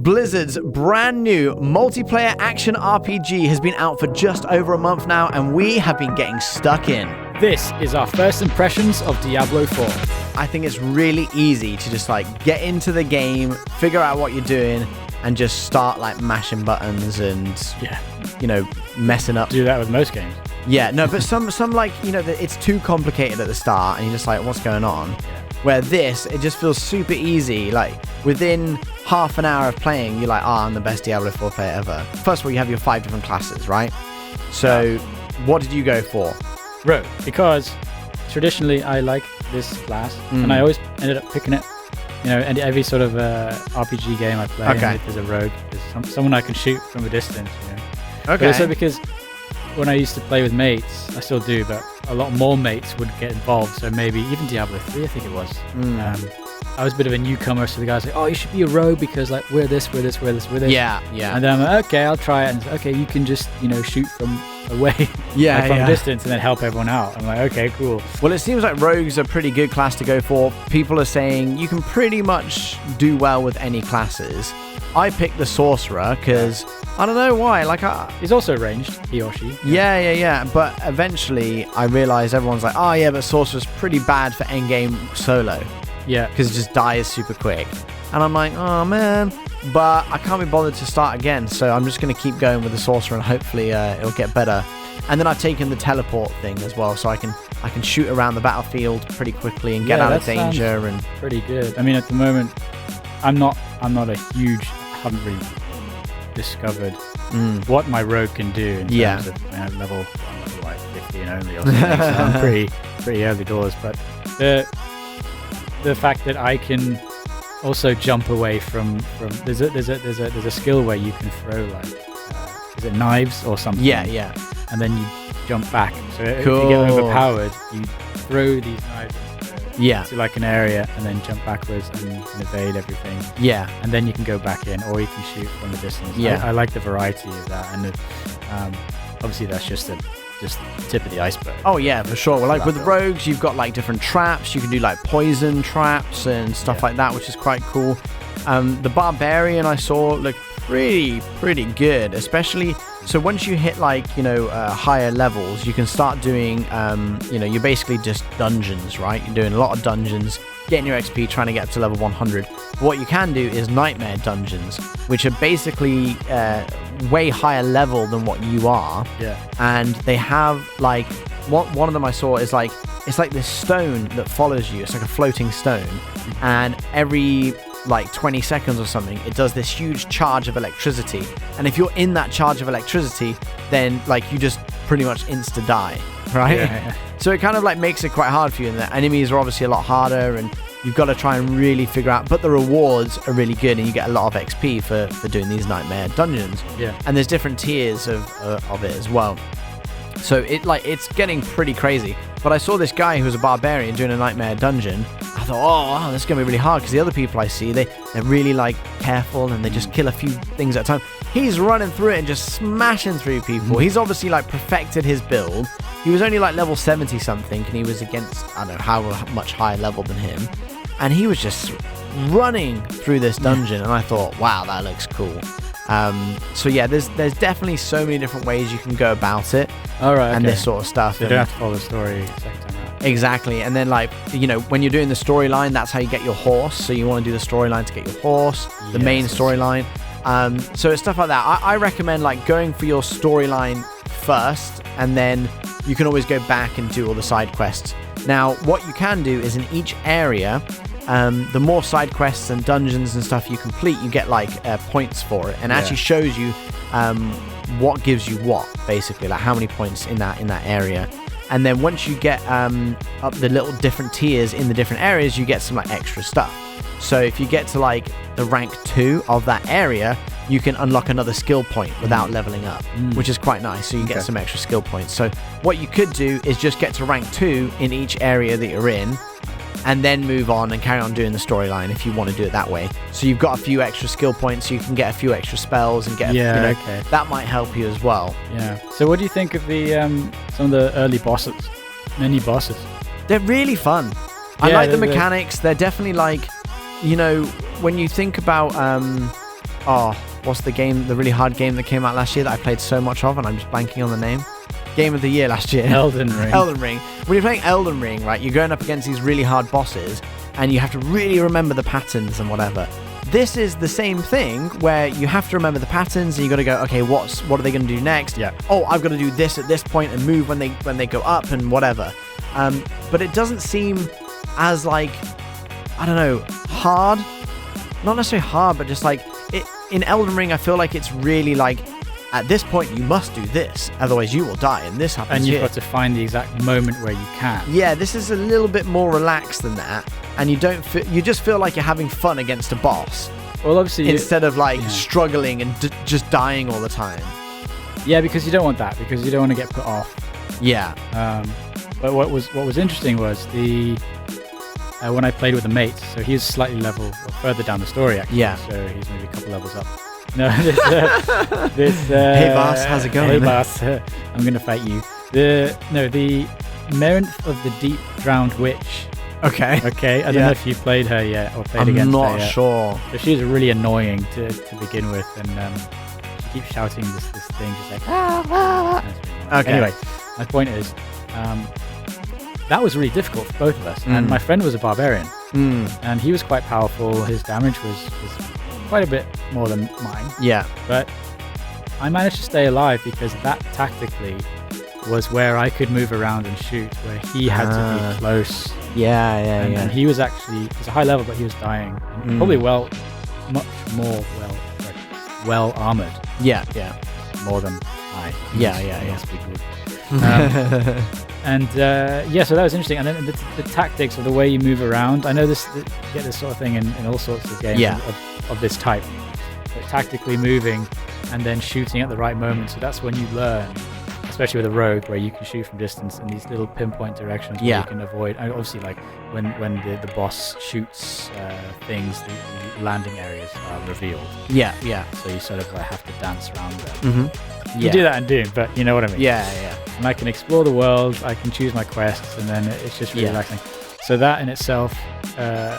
Blizzard's brand new multiplayer action RPG has been out for just over a month now, and we have been getting stuck in. This is our first impressions of Diablo 4. I think it's really easy to just get into the game, figure out what you're doing, and just start mashing buttons and messing up. Do that with most games. Yeah, no, but some it's too complicated at the start, and you're just what's going on? Yeah. Where this, it just feels super easy. Within half an hour of playing, you're I'm the best Diablo 4 player ever. First of all, you have your 5 different classes, right? So, What did you go for? Rogue, because traditionally I like this class, and I always ended up picking it. And every sort of RPG game I play, there's a rogue, there's someone I can shoot from a distance. Okay. But also because when I used to play with mates, I still do, but a lot more mates would get involved. So maybe even Diablo 3, I think it was. I was a bit of a newcomer, so the guys you should be a rogue because we're this. Yeah. And then I'm okay, I'll try it. And okay, you can just shoot from away, from a distance, and then help everyone out. I'm okay, cool. Well, it seems like rogues are a pretty good class to go for. People are saying you can pretty much do well with any classes. I picked the sorcerer because I don't know why. He's also ranged, he or she. Yeah. But eventually, I realized everyone's but sorcerer's pretty bad for endgame solo. Yeah, because it just dies super quick. And I'm oh man. But I can't be bothered to start again, so I'm just going to keep going with the sorcerer, and hopefully it'll get better. And then I've taken the teleport thing as well, so I can shoot around the battlefield pretty quickly and get out of danger. And pretty good. I mean, at the moment, I'm not a huge. I haven't really discovered what my rogue can do in terms of level 15 only or something. So I'm pretty early doors, but the fact that I can also jump away from there's a skill where you can throw is it knives or something? Yeah. And then you jump back. So if cool. you get overpowered, you throw these knives into an area and then jump backwards, and you can evade everything. Yeah. And then you can go back in, or you can shoot from a distance. Yeah. I like the variety of that, and obviously that's just the tip of the iceberg. Oh yeah, for sure. Well, with rogues, you've got different traps. You can do poison traps and stuff like that, which is quite cool. The barbarian I saw looked pretty good, especially. So once you hit higher levels, you can start doing you're basically just dungeons, right? You're doing a lot of dungeons, getting your XP, trying to get to level 100. But what you can do is nightmare dungeons, which are basically way higher level than what you are. Yeah. And they have one of them I saw is it's this stone that follows you. It's like a floating stone, and every 20 seconds or something, it does this huge charge of electricity. And if you're in that charge of electricity, then you just pretty much insta die, right? Yeah. So it kind of makes it quite hard for you, and the enemies are obviously a lot harder, and you've got to try and really figure out, but the rewards are really good, and you get a lot of XP for doing these nightmare dungeons. Yeah. And there's different tiers of it as well. So it's getting pretty crazy. But I saw this guy who was a barbarian doing a nightmare dungeon. I thought, wow, this is going to be really hard, because the other people I see, they're really careful, and they just kill a few things at a time. He's running through it and just smashing through people. He's obviously perfected his build. He was only level 70 something, and he was against, I don't know how much higher level than him. And he was just running through this dungeon, and I thought, wow, that looks cool. So yeah, there's definitely so many different ways you can go about it. All right, and this sort of stuff. So you don't have to follow the story second time around. Exactly. And then when you're doing the storyline, that's how you get your horse. So you want to do the storyline to get your horse, the main storyline. So it's stuff like that. I recommend going for your storyline first, and then you can always go back and do all the side quests. Now, what you can do is in each area, the more side quests and dungeons and stuff you complete, you get points for it, and actually shows you what gives you what, basically, how many points in that area. And then once you get up the little different tiers in the different areas, you get some extra stuff. So if you get to the rank 2 of that area, you can unlock another skill point without leveling up, which is quite nice. So you get some extra skill points. So what you could do is just get to rank 2 in each area that you're in, and then move on and carry on doing the storyline if you want to do it that way. So you've got a few extra skill points, so you can get a few extra spells and get that might help you as well. Yeah. So what do you think of the some of the early bosses, mini bosses? They're really fun. I like the mechanics. They're definitely when you think about Oh, what's the game, the really hard game that came out last year that I played so much of, and I'm just blanking on the name? Game of the year last year. Elden Ring. Elden Ring. When you're playing Elden Ring, right, you're going up against these really hard bosses, and you have to really remember the patterns and whatever. This is the same thing where you have to remember the patterns, and you got to go, okay, what are they going to do next? Yeah. Oh, I've got to do this at this point and move when they go up and whatever. But it doesn't seem as like, I don't know, hard. Not necessarily hard, but just like in Elden Ring, I feel like it's really like, at this point you must do this, otherwise you will die, and this happens. And you've here. got to find the exact moment where you can. Yeah, this is a little bit more relaxed than that, and you just feel like you're having fun against a boss. Well, obviously, instead of like struggling and just dying all the time. Yeah, because you don't want that, because you don't want to get put off. Yeah. But what was interesting was when I played with a mate. So he's slightly further down the story actually. Yeah. So he's maybe a couple levels up. No, this hey boss, how's it going? Hey boss, I'm gonna fight you. The Merenth of the Deep Drowned Witch. Okay. I don't know if you played her yet or played against her. I'm not sure. So she's really annoying to begin with, and she keeps shouting this thing. She's like, Okay. Anyway, my point is, that was really difficult for both of us. And my friend was a barbarian, and he was quite powerful. His damage was quite a bit more than mine. Yeah. But I managed to stay alive because that tactically was where I could move around and shoot, where he had to be close. Yeah. And he was actually, it was a high level, but he was dying. And probably much more well armored. Yeah. More than I. Yeah. Must be good. So that was interesting. And then the tactics of the way you move around. I know you get this sort of thing in all sorts of games of this type. But tactically moving and then shooting at the right moment. So that's when you learn, especially with a rogue, where you can shoot from distance in these little pinpoint directions where you can avoid. And obviously, like when the boss shoots things, the landing areas are revealed. Yeah. So you sort of have to dance around them. You do that in Doom, but you know what I mean. Yeah. And I can explore the world, I can choose my quests, and then it's just really relaxing. So that in itself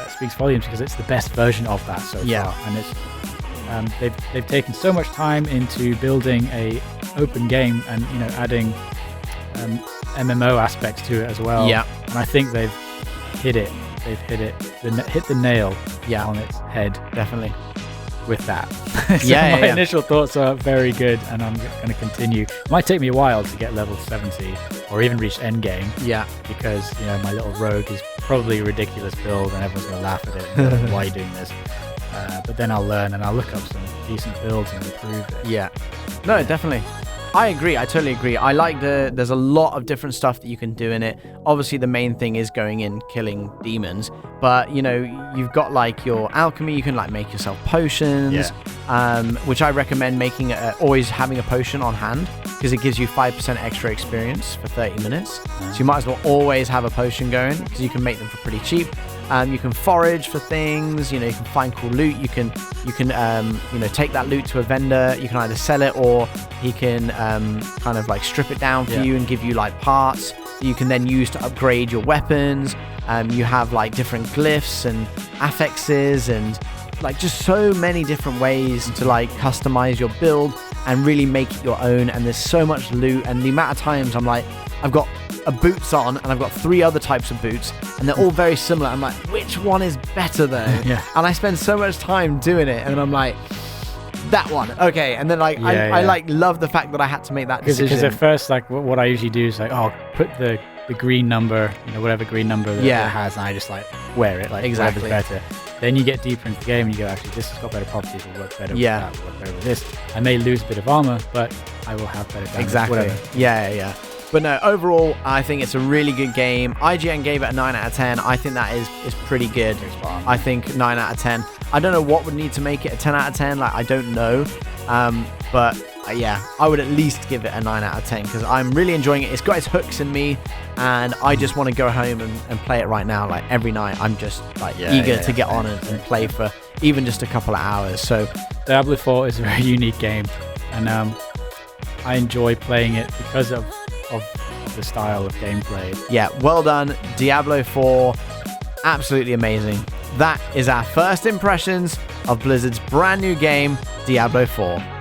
speaks volumes because it's the best version of that so far. And it's they've taken so much time into building a open game and adding MMO aspects to it as well. Yeah. And I think they've hit it. They've hit the nail on its head. Definitely. With that. My initial thoughts are very good, and I'm going to continue. It might take me a while to get level 70 or even reach endgame. Yeah. Because, my little rogue is probably a ridiculous build and everyone's going to laugh at it and go, why are you doing this? But then I'll learn and I'll look up some decent builds and improve it. Yeah. No, definitely. I agree. I totally agree. I like there's a lot of different stuff that you can do in it. Obviously, the main thing is going in, killing demons. But, you've got like your alchemy. You can like make yourself potions, which I recommend making always having a potion on hand because it gives you 5% extra experience for 30 minutes. So you might as well always have a potion going because you can make them for pretty cheap. You can forage for things, you can find cool loot. You can take that loot to a vendor. You can either sell it or he can kind of like strip it down for you and give you like parts that you can then use to upgrade your weapons. You have like different glyphs and affixes and like just so many different ways to like customize your build and really make it your own. And there's so much loot, and the amount of times I'm like, I've got a boots on and I've got 3 other types of boots and they're all very similar. I'm like, which one is better though? And I spend so much time doing it, and I'm like, that one, okay. And then like I like love the fact that I had to make that decision. Because at first, like what I usually do is like, put the green number, whatever green number that it has, and I just like wear it, like exactly better. Then you get deeper into the game and you go, actually, this has got better properties, will work better with that, will work better with this. I may lose a bit of armor, but I will have better damage. Exactly. Whatever. Yeah. But no, overall, I think it's a really good game. IGN gave it a 9 out of 10. I think that is pretty good. I think 9 out of 10. I don't know what would need to make it a 10 out of 10. Like, I don't know. But I would at least give it a 9 out of 10 because I'm really enjoying it. It's got its hooks in me, and I just want to go home and play it right now. Like every night, I'm just like eager to get on and play for even just a couple of hours. So Diablo 4 is a very unique game, and I enjoy playing it because of the style of gameplay. Yeah, well done, Diablo 4. Absolutely amazing. That is our first impressions of Blizzard's brand new game, Diablo 4.